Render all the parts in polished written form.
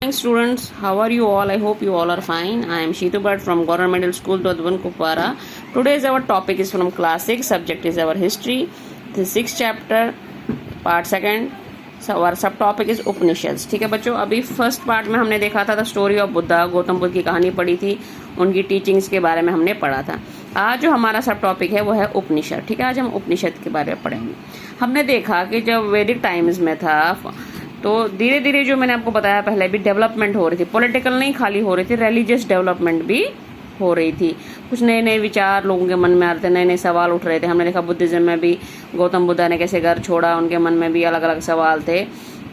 Thanks students, how are you all? I hope you all are fine. I am Sheetu Bhatt from Government Middle School, Dodwan, Kupwara. Today's our topic is from class 6, subject is our history. The 6th chapter, part 2nd. So our सब topic is उपनिषद. ठीक है बच्चों, अभी first part में हमने देखा था the story of Buddha, Gautam Buddha की कहानी पढ़ी थी, उनकी टीचिंग्स के बारे में हमने पढ़ा था. आज जो हमारा सब टॉपिक है वो है उपनिषद. ठीक है, आज हम उपनिषद के बारे में पढ़ेंगे. हमने देखा कि जब वैदिक टाइम्स में था तो धीरे धीरे जो मैंने आपको बताया पहले भी डेवलपमेंट हो रही थी. पॉलिटिकल नहीं खाली हो रही थी, रिलीजियस डेवलपमेंट भी हो रही थी. कुछ नए नए विचार लोगों के मन में आ रहे थे, नए नए सवाल उठ रहे थे. हमने देखा बुद्धिज्म में भी गौतम बुद्धा ने कैसे घर छोड़ा, उनके मन में भी अलग अलग सवाल थे.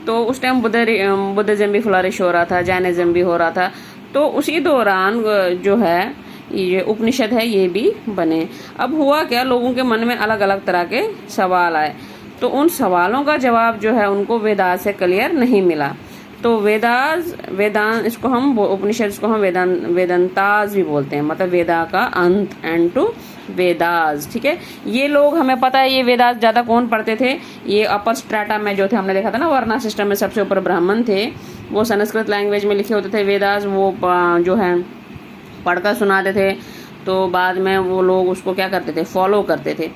तो उस टाइम बुद्धिज्म भी फ्लरिश हो रहा था, जैनिज्म भी हो रहा था. तो उसी दौरान जो है ये उपनिषद है ये भी बने. अब हुआ क्या, लोगों के मन में अलग अलग तरह के सवाल आए. तो उन सवालों का जवाब जो है उनको वेदास से क्लियर नहीं मिला. तो वेदांत इसको हम उपनिषद इसको हम वेदांताज भी बोलते हैं, मतलब वेदा का अंत, एंड टू वेदास. ठीक है, ये लोग हमें पता है ये वेदास ज्यादा कौन पढ़ते थे, ये अपर स्ट्रेटा में जो थे, हमने देखा था ना वर्ना सिस्टम में सबसे ऊपर ब्राह्मण थे, वो संस्कृत लैंग्वेज में लिखे होते थे वेदास, वो जो है पढ़कर सुनाते थे. तो बाद में वो लोग उसको क्या करते थे, फॉलो करते थे.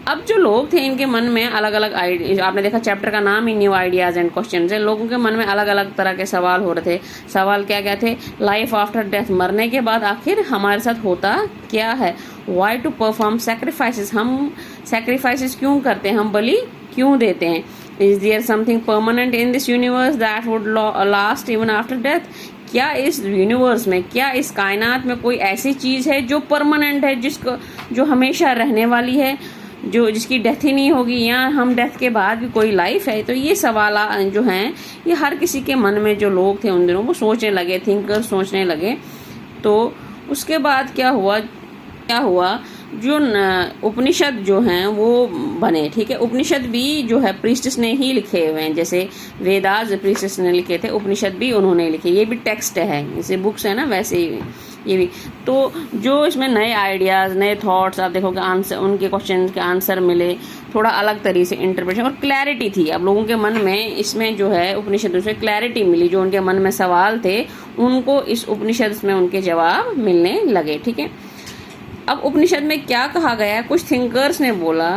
अब जो लोग थे इनके मन में अलग अलग आपने देखा चैप्टर का नाम ही न्यू आइडियाज एंड क्वेश्चंस है. लोगों के मन में अलग अलग तरह के सवाल हो रहे थे. सवाल क्या क्या थे, लाइफ आफ्टर डेथ, मरने के बाद आखिर हमारे साथ होता क्या है. वाई टू परफॉर्म सैक्रिफाइसेस, हम सैक्रिफाइसेस क्यों करते हैं, हम बलि क्यों देते हैं. Is there something permanent in this universe that would last even after death. क्या इस यूनिवर्स में, क्या इस कायनात में कोई ऐसी चीज है जो परमानेंट है, जो हमेशा रहने वाली है, जिसकी डेथ ही नहीं होगी, या हम डेथ के बाद भी कोई लाइफ है. तो ये सवाल जो हैं ये हर किसी के मन में, जो लोग थे उन दिनों वो सोचने लगे, थिंकर सोचने लगे. तो उसके बाद क्या हुआ जो उपनिषद जो हैं वो बने. ठीक है, उपनिषद भी जो है प्रीस्टिस ने ही लिखे हुए हैं, जैसे वेदास प्रीस्टिस ने लिखे थे, उपनिषद भी उन्होंने लिखे. ये भी टेक्स्ट है, जैसे बुक्स है ना वैसे ही ये भी. तो जो इसमें नए आइडियाज, नए थॉट्स आप देखोगे, आंसर उनके क्वेश्चन के आंसर मिले, थोड़ा अलग तरीके से इंटरप्रिटेशन और क्लैरिटी थी. अब लोगों के मन में इसमें जो है उपनिषदों से क्लैरिटी मिली, जो उनके मन में सवाल थे उनको इस उपनिषद में उनके जवाब मिलने लगे. ठीक है, अब उपनिषद में क्या कहा गया है, कुछ थिंकर्स ने बोला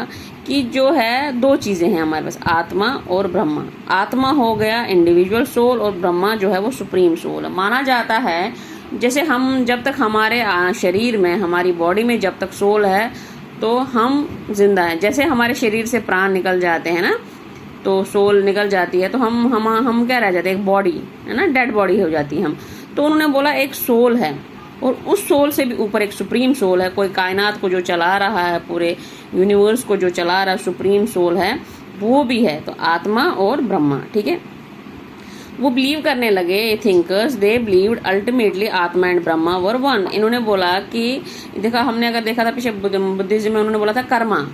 कि जो है दो चीजें हैं हमारे पास, आत्मा और ब्रह्मा. आत्मा हो गया इंडिविजुअल सोल और ब्रह्मा जो है वो सुप्रीम सोल. माना जाता है जैसे हम जब तक हमारे शरीर में, हमारी बॉडी में जब तक सोल है तो हम जिंदा हैं. जैसे हमारे शरीर से प्राण निकल जाते हैं ना, तो सोल निकल जाती है, तो हम क्या रह जाते हैं, एक बॉडी है ना, डेड बॉडी हो जाती है हम. तो उन्होंने बोला एक सोल है और उस सोल से भी ऊपर एक सुप्रीम सोल है, कोई कायनात को जो चला रहा है, पूरे यूनिवर्स को जो चला रहा है, सुप्रीम सोल है, वो भी है. तो आत्मा और ब्रह्मा. ठीक है, वो बिलीव करने लगे थिंकर्स, दे बिलीव्ड अल्टीमेटली आत्मा एंड ब्रह्मा वर वन. इन्होंने बोला कि देखा, हमने अगर देखा था पीछे बुद्धिज्म में, उन्होंने बोला था कर्मा,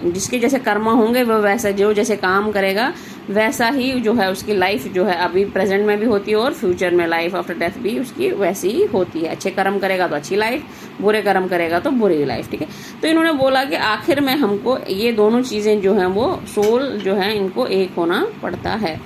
जिसके जैसे कर्मा होंगे वो वैसा, जो जैसे काम करेगा वैसा ही जो है उसकी लाइफ जो है अभी प्रेजेंट में भी होती है और फ्यूचर में लाइफ आफ्टर डेथ भी उसकी वैसी ही होती है. अच्छे कर्म करेगा तो अच्छी लाइफ, बुरे कर्म करेगा तो बुरी लाइफ. ठीक है, तो इन्होंने बोला कि आखिर में हमको ये दोनों चीजें जो हैं वो सोल जो है इनको एक होना पड़ता है.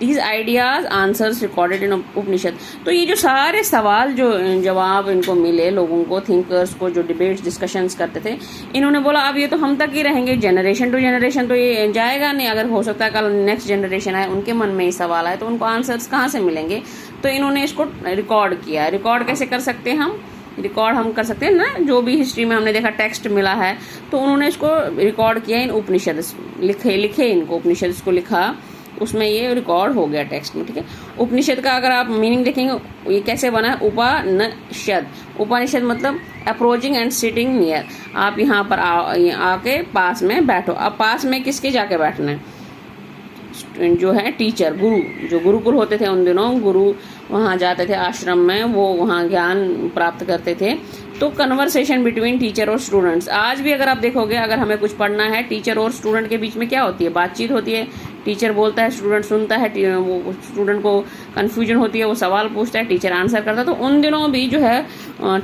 These ideas answers recorded in उपनिषद. तो ये जो सारे सवाल जो जवाब इनको मिले, लोगों को, थिंकर्स को, जो डिबेट्स डिस्कशंस करते थे, इन्होंने बोला अब ये तो हम तक ही रहेंगे, जनरेशन टू जनरेशन तो ये जाएगा नहीं. अगर हो सकता है कल नेक्स्ट जनरेशन आए, उनके मन में ये सवाल आए, तो उनको आंसर्स कहाँ से मिलेंगे. तो इन्होंने इसको रिकॉर्ड किया. रिकॉर्ड कैसे कर सकते हैं हम, रिकॉर्ड हम कर सकते हैं ना, जो भी हिस्ट्री में हमने देखा टेक्स्ट मिला है, तो उन्होंने इसको रिकॉर्ड किया इन उपनिषद, लिखे इनको उपनिषद को लिखा, उसमें ये रिकॉर्ड हो गया टेक्स्ट में. ठीक है, उपनिषद का अगर आप मीनिंग देखेंगे ये कैसे बना है, उपनिषद. उपनिषद मतलब अप्रोचिंग एंड सिटिंग नियर. आप यहाँ पर आके पास में बैठो. अब पास में किसके जाके बैठना है, जो है टीचर, गुरु, जो गुरुकुल होते थे उन दिनों, गुरु वहाँ जाते थे आश्रम में, वो वहाँ ज्ञान प्राप्त करते थे. तो कन्वर्सेशन बिटवीन टीचर और स्टूडेंट्स. आज भी अगर आप देखोगे, अगर हमें कुछ पढ़ना है, टीचर और स्टूडेंट के बीच में क्या होती है, बातचीत होती है. टीचर बोलता है, स्टूडेंट सुनता है, वो स्टूडेंट को कन्फ्यूजन होती है, वो सवाल पूछता है, टीचर आंसर करता है. तो उन दिनों भी जो है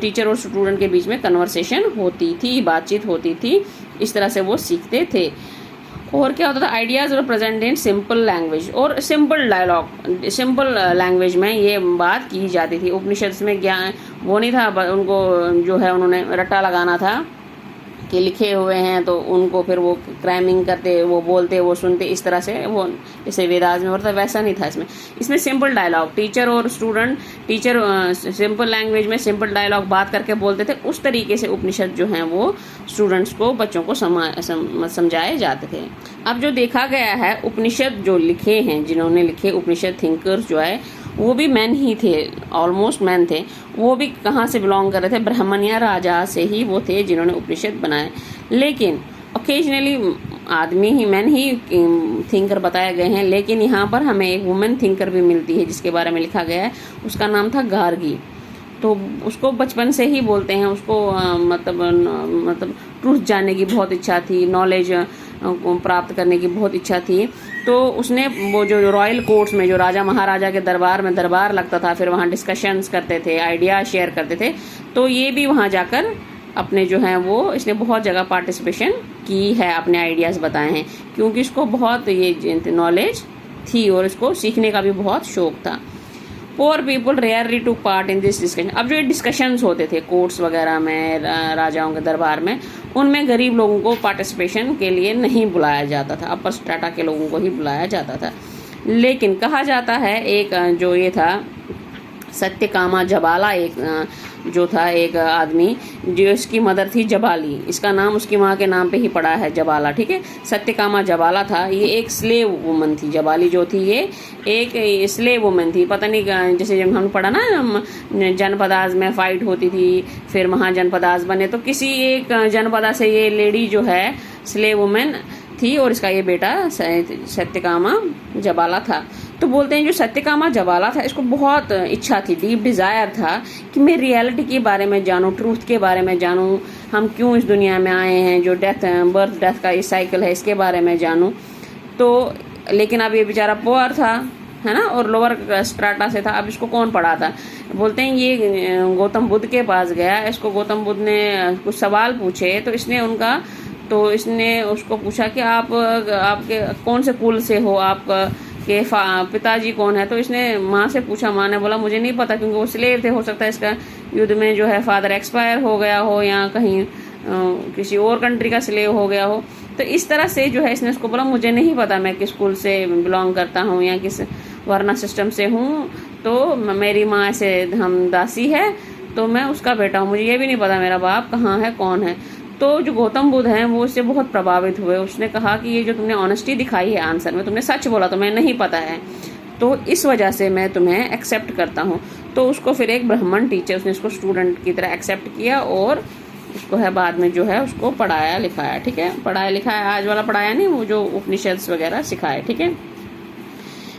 टीचर और स्टूडेंट के बीच में कन्वर्सेशन होती थी, बातचीत होती थी, इस तरह से वो सीखते थे. और क्या होता था, आइडियाज और प्रेजेंट इन सिंपल लैंग्वेज और सिंपल डायलॉग, सिंपल लैंग्वेज में ये बात की जाती थी। उपनिषद में ज्ञान वो नहीं था, उनको जो है उन्होंने रट्टा लगाना था कि लिखे हुए हैं तो उनको फिर वो क्रैमिंग करते, वो बोलते, वो सुनते, इस तरह से वो जैसे वेदास में होता वैसा नहीं था इसमें सिंपल डायलॉग, टीचर और स्टूडेंट, टीचर सिंपल लैंग्वेज में सिंपल डायलॉग बात करके बोलते थे, उस तरीके से उपनिषद जो हैं वो स्टूडेंट्स को, बच्चों को समझाए जाते थे। अब जो देखा गया है, उपनिषद जो लिखे हैं, जिन्होंने लिखे उपनिषद थिंकर्स जो है वो भी मैन ही थे, ऑलमोस्ट मैन थे। वो भी कहाँ से बिलोंग कर रहे थे, ब्राह्मणिया राजा से ही वो थे जिन्होंने उपनिषद बनाए। लेकिन ओकेजनली आदमी ही, मैन ही थिंकर बताए गए हैं, लेकिन यहाँ पर हमें एक वुमेन थिंकर भी मिलती है जिसके बारे में लिखा गया है, उसका नाम था गार्गी। तो उसको बचपन से ही बोलते हैं, उसको मतलब ट्रूथ जानने की बहुत इच्छा थी, नॉलेज प्राप्त करने की बहुत इच्छा थी। तो उसने वो जो रॉयल कोर्ट्स में, जो राजा महाराजा के दरबार में दरबार लगता था, फिर वहाँ डिस्कशंस करते थे, आइडिया शेयर करते थे, तो ये भी वहाँ जाकर अपने जो हैं वो इसने बहुत जगह पार्टिसिपेशन की है, अपने आइडियाज़ बताए हैं, क्योंकि इसको बहुत ये नॉलेज थी और इसको सीखने का भी बहुत शौक था। Poor people rarely to part in this discussion. अब जो ये डिस्कशंस होते थे कोर्ट्स वगैरह में, राजाओं के दरबार में, उनमें गरीब लोगों को पार्टिसिपेशन के लिए नहीं बुलाया जाता था, अपर स्ट्रेटा के लोगों को ही बुलाया जाता था। लेकिन कहा जाता है एक जो ये था सत्यकामा जबाला, एक जो था एक आदमी, जो इसकी मदर थी जबाली, इसका नाम उसकी माँ के नाम पे ही पड़ा है जबाला, ठीक है। सत्यकामा जबाला था, ये एक स्लेव वुमन थी। जबाली जो थी ये एक स्लेव वुमन थी। पता नहीं, जैसे जब हमने पढ़ा ना जनपदाज में फाइट होती थी, फिर महाजनपदाज बने, तो किसी एक जनपदा से ये लेडी जो है स्लेव वुमन थी और इसका ये बेटा सत्यकामा जबाला था। तो बोलते हैं जो सत्यकामा जबाला था, इसको बहुत इच्छा थी, डीप डिज़ायर था कि मैं रियलिटी के बारे में जानूँ, ट्रूथ के बारे में जानूँ, हम क्यों इस दुनिया में आए हैं, जो बर्थ डेथ का ये साइकिल है, इसके बारे में जानूँ। तो लेकिन अब ये बेचारा पुअर था, है ना, और लोअर स्ट्राटा से था। अब इसको कौन पढ़ाता? बोलते हैं ये गौतम बुद्ध के पास गया, इसको गौतम बुद्ध ने कुछ सवाल पूछे, तो इसने उसको पूछा कि आपके कौन से कुल से हो, आपके पिताजी कौन है? तो इसने माँ से पूछा, माँ ने बोला मुझे नहीं पता, क्योंकि वो स्लेव थे, हो सकता है इसका युद्ध में जो है फादर एक्सपायर हो गया हो, या कहीं किसी और कंट्री का स्लेव हो गया हो। तो इस तरह से जो है इसने उसको बोला मुझे नहीं पता मैं किस कुल से बिलोंग करता हूँ या किस वर्ना सिस्टम से हूँ, तो मेरी माँ ऐसे हम दासी है, तो मैं उसका बेटा हूँ, मुझे ये भी नहीं पता मेरा बाप कहाँ है, कौन है। तो जो गौतम बुद्ध हैं वो इससे बहुत प्रभावित हुए। उसने कहा कि ये जो तुमने ऑनेस्टी दिखाई है आंसर में, तुमने सच बोला, तुम्हें नहीं पता है, तो इस वजह से मैं तुम्हें एक्सेप्ट करता हूँ। तो उसको फिर एक ब्राह्मण टीचर, उसने उसको स्टूडेंट की तरह एक्सेप्ट किया और उसको है बाद में जो है उसको पढ़ाया लिखाया, ठीक है। पढ़ाया लिखाया, आज वाला पढ़ाया नहीं, वो जो उपनिषद वगैरह सिखाए, ठीक है।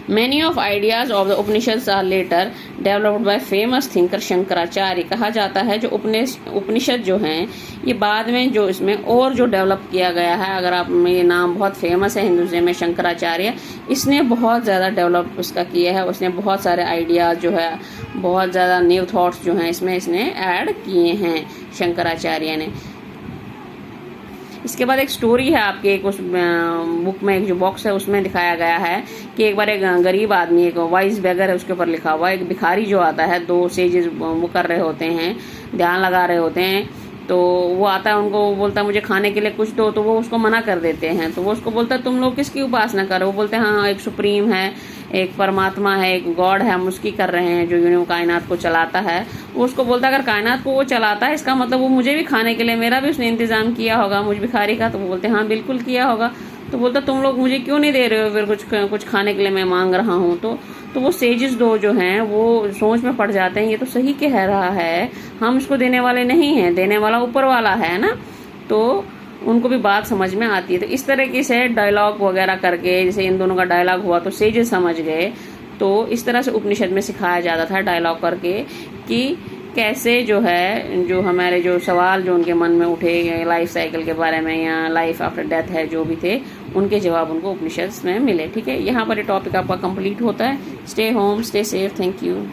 Many of ideas of the Upanishads are later developed by famous thinker Shankaracharya. कहा जाता है जो उपनिषद जो हैं ये बाद में जो इसमें और जो डेवलप किया गया है, अगर आप ये नाम बहुत फेमस है हिंदुज़म में, शंकराचार्य, इसने बहुत ज़्यादा डेवलप उसका किया है। उसने बहुत सारे आइडियाज़ जो है, बहुत ज़्यादा न्यू थॉट्स जो हैं इसमें इसने ऐड किए हैं शंकराचार्य ने। इसके बाद एक स्टोरी है आपके, एक उस बुक में एक जो बॉक्स है उसमें दिखाया गया है कि एक बार एक गरीब आदमी, एक वाइज बेगर है, उसके ऊपर लिखा हुआ एक भिखारी जो आता है, दो सेजेस वो कर रहे होते हैं, ध्यान लगा रहे होते हैं, तो वो आता है, उनको बोलता है मुझे खाने के लिए कुछ दो, तो वो उसको मना कर देते हैं। तो वो उसको बोलता है तुम लोग किसकी उपासना कर रहे हो? वो बोलते हैं हाँ एक सुप्रीम है, एक परमात्मा है, एक गॉड है, हम उसकी कर रहे हैं जो कायनात को चलाता है। वो उसको बोलता है अगर कायनात को वो चलाता है इसका मतलब वो मुझे भी खाने के लिए, मेरा भी उसने इंतजाम किया होगा, मुझ भिखारी का। तो वो बोलते हैं हाँ बिल्कुल किया होगा। तो बोलता तुम लोग मुझे क्यों नहीं दे रहे हो, फिर कुछ खाने के लिए मैं मांग रहा हूँ। तो वो सेजेस दो जो हैं वो सोच में पड़ जाते हैं, ये तो सही कह रहा है, हम इसको देने वाले नहीं हैं, देने वाला ऊपर वाला है ना। तो उनको भी बात समझ में आती है। तो इस तरीके से डायलॉग वगैरह करके, जैसे इन दोनों का डायलॉग हुआ तो सेजेस समझ गए। तो इस तरह से उपनिषद में सिखाया जाता था डायलॉग करके कि कैसे जो है, जो हमारे जो सवाल जो उनके मन में उठे लाइफ साइकिल के बारे में या लाइफ आफ्टर डेथ है जो भी थे, उनके जवाब उनको उपनिषद में मिले, ठीक है। यहाँ पर ये टॉपिक आपका कंप्लीट होता है। Stay home, stay safe, thank you.